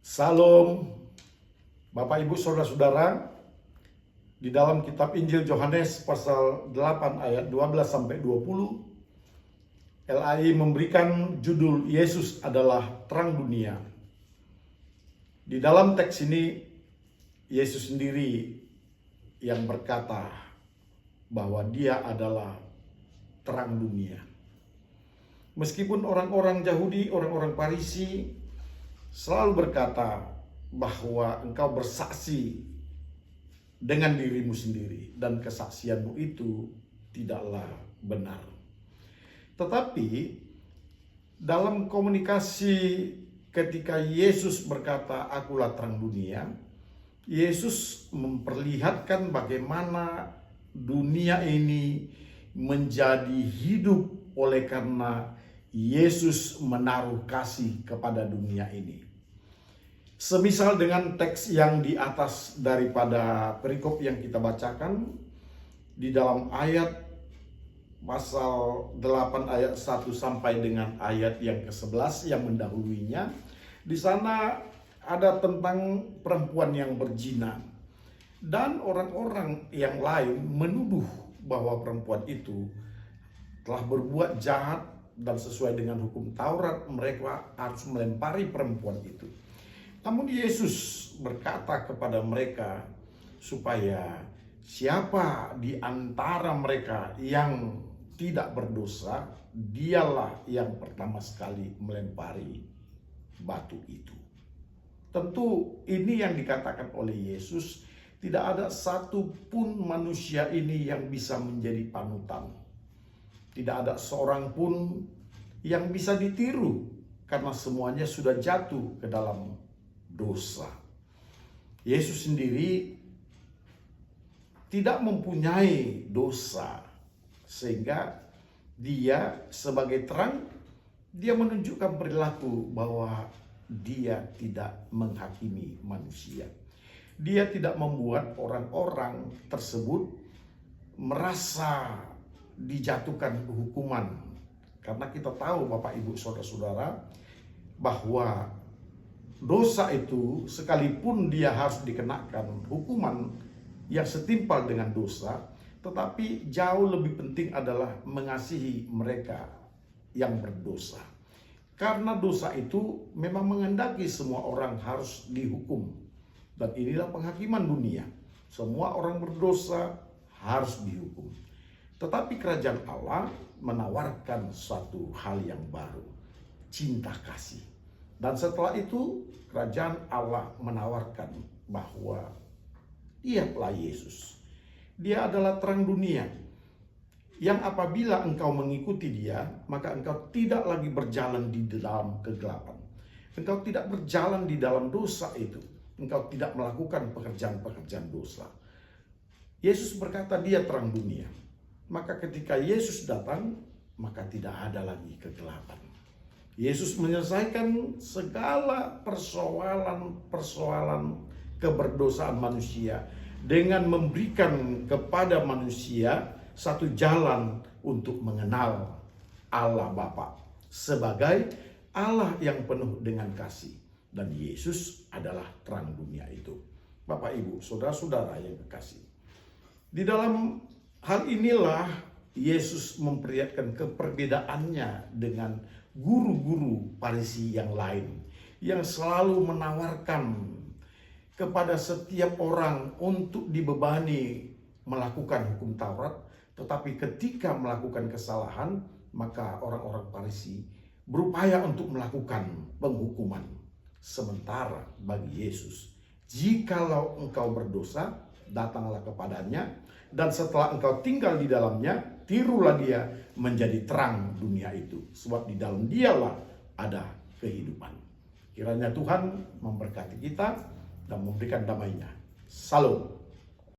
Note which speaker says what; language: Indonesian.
Speaker 1: Salam, Bapak Ibu Saudara-saudara, di dalam kitab Injil Yohanes pasal 8 ayat 12 sampai 20, LAI memberikan judul Yesus adalah terang dunia. Di dalam teks ini, Yesus sendiri yang berkata bahwa dia adalah terang dunia. Meskipun orang-orang Yahudi, orang-orang Farisi selalu berkata bahwa engkau bersaksi dengan dirimu sendiri dan kesaksianmu itu tidaklah benar. Tetapi dalam komunikasi ketika Yesus berkata, "Akulah terang dunia", Yesus memperlihatkan bagaimana dunia ini menjadi hidup oleh karena Yesus menaruh kasih kepada dunia ini. Semisal dengan teks yang di atas daripada perikop yang kita bacakan, di dalam ayat pasal 8 ayat 1 sampai dengan ayat yang ke-11 yang mendahuluinya, di sana ada tentang perempuan yang berzina. Dan orang-orang yang lain menuduh bahwa perempuan itu telah berbuat jahat, dan sesuai dengan hukum Taurat mereka harus melempari perempuan itu. Namun Yesus berkata kepada mereka supaya siapa di antara mereka yang tidak berdosa, dialah yang pertama sekali melempari batu itu. Tentu ini yang dikatakan oleh Yesus, tidak ada satupun manusia ini yang bisa menjadi panutan. Tidak ada seorang pun yang bisa ditiru karena semuanya sudah jatuh ke dalam dosa. Yesus sendiri tidak mempunyai dosa, sehingga dia sebagai terang, dia menunjukkan perilaku bahwa dia tidak menghakimi manusia. Dia tidak membuat orang-orang tersebut merasa dijatuhkan hukuman. Karena kita tahu Bapak Ibu Saudara-saudara bahwa dosa itu sekalipun dia harus dikenakan hukuman yang setimpal dengan dosa, tetapi jauh lebih penting adalah mengasihi mereka yang berdosa. Karena dosa itu memang menghendaki semua orang harus dihukum. Dan inilah penghakiman dunia. Semua orang berdosa harus dihukum. Tetapi kerajaan Allah menawarkan suatu hal yang baru, cinta kasih. Dan setelah itu kerajaan Allah menawarkan bahwa dialah Yesus. Dia adalah terang dunia yang apabila engkau mengikuti dia, maka engkau tidak lagi berjalan di dalam kegelapan. Engkau tidak berjalan di dalam dosa itu. Engkau tidak melakukan pekerjaan-pekerjaan dosa. Yesus berkata dia terang dunia. Maka ketika Yesus datang, maka tidak ada lagi kegelapan. Yesus menyelesaikan segala persoalan keberdosaan manusia dengan memberikan kepada manusia satu jalan untuk mengenal Allah Bapa sebagai Allah yang penuh dengan kasih. Dan Yesus adalah terang dunia itu. Bapak Ibu, saudara-saudara yang kekasih. Di dalam hal inilah Yesus memperlihatkan keperbedaannya dengan guru-guru Farisi yang lain yang selalu menawarkan kepada setiap orang untuk dibebani melakukan hukum Taurat, tetapi ketika melakukan kesalahan maka orang-orang Farisi berupaya untuk melakukan penghukuman. Sementara bagi Yesus, jikalau engkau berdosa, datanglah kepadanya, dan setelah engkau tinggal di dalamnya, tirulah dia menjadi terang dunia itu. Sebab di dalam dialah ada kehidupan. Kiranya Tuhan memberkati kita dan memberikan damai-Nya. Salam.